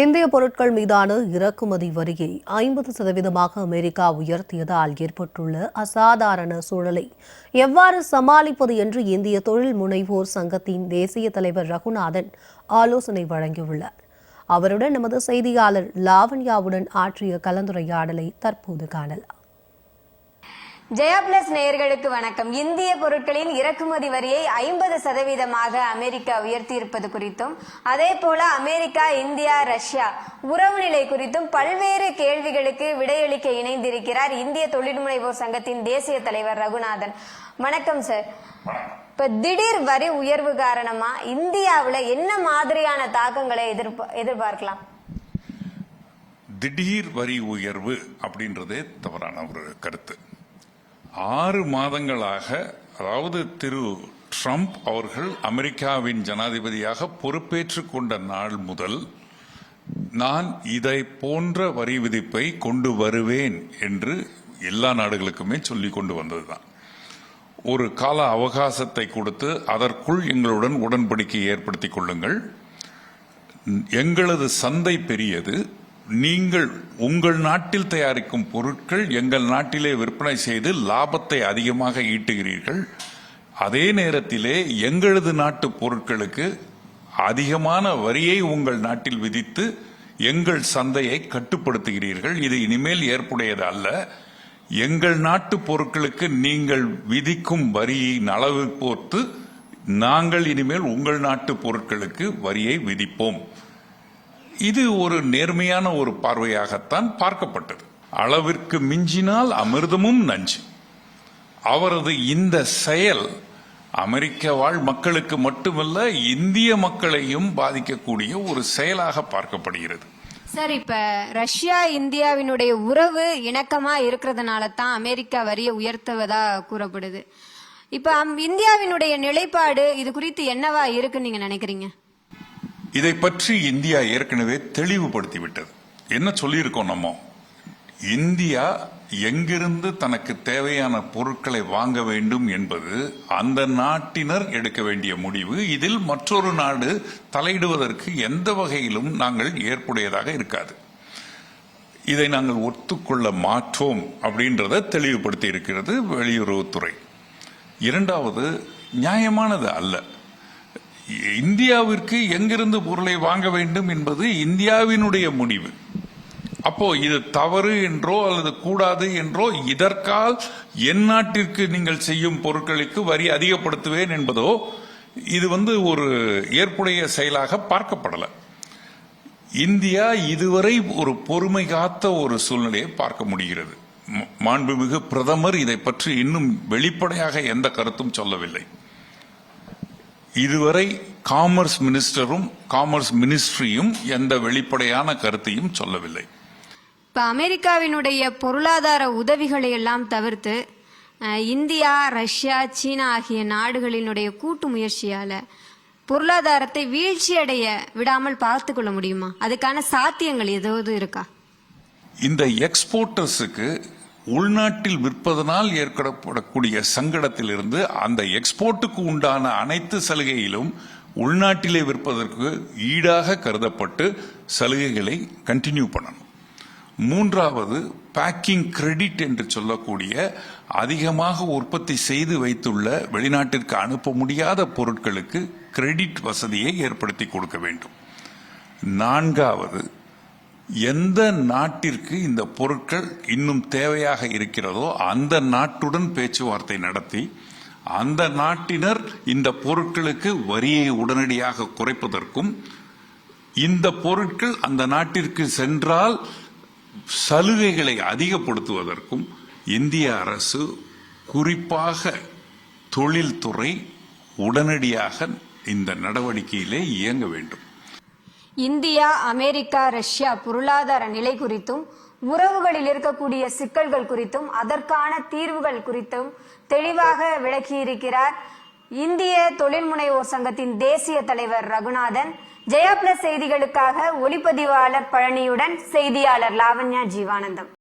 இந்திய பொருட்கள் மீதான இறக்குமதி வரியை 50% அமெரிக்கா உயர்த்தியதால் ஏற்பட்டுள்ள அசாதாரண சூழலை எவ்வாறு சமாளிப்பது என்று இந்திய தொழில் முனைவோர் சங்கத்தின் தேசிய தலைவர் ரகுநாதன் ஆலோசனை வழங்கியுள்ளார். அவருடன் நமது செய்தியாளர் லாவண்யாவுடன் ஆற்றிய கலந்துரையாடலை தற்போது காணலாம். ஜெயா பிளஸ் நேயர்களுக்கு வணக்கம். இந்திய பொருட்களின் இறக்குமதி வரியை 50% அமெரிக்கா உயர்த்தியிருப்பது குறித்தும், அதே போல அமெரிக்கா, இந்தியா, ரஷ்யா உறவு நிலை குறித்தும் பல்வேறு கேள்விகளுக்கு விடையளிக்க இணைந்திருக்கிறார் இந்திய தொழில் முனைவோர் சங்கத்தின் தேசிய தலைவர் ரகுநாதன். வணக்கம் சார். இப்ப திடீர் வரி உயர்வு காரணமா இந்தியாவுல என்ன மாதிரியான தாக்கங்களை எதிர்பார்க்கலாம்? திடீர் வரி உயர்வு அப்படின்றதே தவறான ஒரு கருத்து. 6 மாதங்களாக, அதாவது திரு ட்ரம்ப் அவர்கள் அமெரிக்காவின் ஜனாதிபதியாக பொறுப்பேற்றுக் கொண்ட நாள் முதல் நான் இதை போன்ற வரி விதிப்பை கொண்டு வருவேன் என்று எல்லா நாடுகளுக்குமே சொல்லிக் கொண்டு வந்ததுதான். ஒரு கால அவகாசத்தை கொடுத்து அதற்குள் எங்களுடன் உடன்படிக்கை ஏற்படுத்திக் கொள்ளுங்கள், எங்களது சந்தை பெரியது, நீங்கள் உங்கள் நாட்டில் தயாரிக்கும் பொருட்கள் எங்கள் நாட்டிலே விற்பனை செய்து லாபத்தை அதிகமாக ஈட்டுகிறீர்கள், அதே நேரத்திலே எங்களது நாட்டு பொருட்களுக்கு அதிகமான வரியை உங்கள் நாட்டில் விதித்து எங்கள் சந்தையை கட்டுப்படுத்துகிறீர்கள். இது இனிமேல் ஏற்புடையது அல்ல. எங்கள் நாட்டு பொருட்களுக்கு நீங்கள் விதிக்கும் வரியின் அளவு பொறுத்து நாங்கள் இனிமேல் உங்கள் நாட்டு பொருட்களுக்கு வரியை விதிப்போம். இது ஒரு நேர்மையான ஒரு பார்வையாகத்தான் பார்க்கப்பட்டது. அளவிற்கு மிஞ்சினால் அமிர்தமும் நஞ்சு. அவரது இந்த செயல் அமெரிக்க வாழ் மக்களுக்கு மட்டுமல்ல, இந்திய மக்களையும் பாதிக்கக்கூடிய ஒரு செயலாக பார்க்கப்படுகிறது. சார், இப்ப ரஷ்யா இந்தியாவினுடைய உறவு இணக்கமா இருக்கிறதுனால தான் அமெரிக்கா வரியை உயர்த்துவதா கூறப்படுது. இப்ப இந்தியாவினுடைய நிலைப்பாடு இது குறித்து என்னவா இருக்குன்னு நீங்க நினைக்கிறீங்க? இதை பற்றி இந்தியா ஏற்கனவே தெளிவுபடுத்திவிட்டது. என்ன சொல்லியிருக்கோம் நம்ம? இந்தியா எங்கிருந்து தனக்கு தேவையான பொருட்களை வாங்க வேண்டும் என்பது அந்த நாட்டினர் எடுக்க வேண்டிய முடிவு. இதில் மற்றொரு நாடு தலையிடுவதற்கு எந்த வகையிலும் நாங்கள் ஏற்புடையதாக இருக்காது. இதை நாங்கள் ஒத்துக்கொள்ள மாற்றோம் அப்படின்றத தெளிவுபடுத்தி இருக்கிறது வெளியுறவுத்துறை. இரண்டாவது, நியாயமானது அல்ல. இந்தியாவிற்கு எங்கிருந்து பொருளை வாங்க வேண்டும் என்பது இந்தியாவினுடைய முடிவு. அப்போ இது தவறு என்றோ அல்லது கூடாது என்றோ, இதற்கால் என் நாட்டிற்கு நீங்கள் செய்யும் பொருட்களுக்கு வரி அதிகப்படுத்துவேன் என்பதோ இது ஒரு ஏற்புடைய செயலாக பார்க்கப்படல. இந்தியா இதுவரை ஒரு பொறுமை காத்த ஒரு சூழ்நிலையை பார்க்க முடிகிறது. மாண்புமிகு பிரதமர் இதை பற்றி இன்னும் வெளிப்படையாக எந்த கருத்தும் சொல்லவில்லை. இதுவரை காமர்ஸ் மினிஸ்டரும் காமர்ஸ் மினிஸ்ட்ரியும் எந்த வெளிப்படையான கருத்தையும் சொல்லவில்லை. இப்ப அமெரிக்காவினுடைய பொருளாதார உதவிகளை எல்லாம் தவிர்த்து இந்தியா, ரஷ்யா, சீனா ஆகிய நாடுகளினுடைய கூட்டு முயற்சியால பொருளாதாரத்தை வீழ்ச்சி அடைய விடாமல் பார்த்து கொள்ள முடியுமா? அதுக்கான சாத்தியங்கள் ஏதாவது இருக்கா? இந்த எக்ஸ்போர்ட்டர்ஸுக்கு உள்நாட்டில் விற்பதனால் ஏற்படக்கூடிய சங்கடத்திலிருந்து அந்த எக்ஸ்போர்ட்டுக்கு உண்டான அனைத்து சலுகையிலும் உள்நாட்டிலே விற்பதற்கு ஈடாக கருதப்பட்டு சலுகைகளை கண்டினியூ பண்ணணும். மூன்றாவது, பேக்கிங் கிரெடிட் என்று சொல்லக்கூடிய அதிகமாக உற்பத்தி செய்து வைத்துள்ள வெளிநாட்டிற்கு அனுப்ப முடியாத பொருட்களுக்கு கிரெடிட் வசதியை ஏற்படுத்தி கொடுக்க வேண்டும். நான்காவது, எந்த நாட்டிற்கு இந்த பொருட்கள் இன்னும் தேவையாக இருக்கிறதோ அந்த நாட்டுடன் பேச்சுவார்த்தை நடத்தி அந்த நாட்டினர் இந்த பொருட்களுக்கு வரியை உடனடியாக குறைப்பதற்கும், இந்த பொருட்கள் அந்த நாட்டிற்கு சென்றால் சலுகைகளை அதிகப்படுத்துவதற்கும் இந்திய அரசு, குறிப்பாக தொழில்துறை உடனடியாக இந்த நடவடிக்கையிலே இயங்க வேண்டும். இந்தியா, அமெரிக்கா, ரஷ்யா பொருளாதார நிலை குறித்தும், உறவுகளில் இருக்கக்கூடிய சிக்கல்கள் குறித்தும், அதற்கான தீர்வுகள் குறித்தும் தெளிவாக விளக்கியிருக்கிறார் இந்திய தொழில் முனைவோர் சங்கத்தின் தேசிய தலைவர் ரகுநாதன். ஜெயா பிளஸ் செய்திகளுக்காக ஒளிப்பதிவாளர் பழனியுடன் செய்தியாளர் லாவண்யா ஜீவானந்தம்.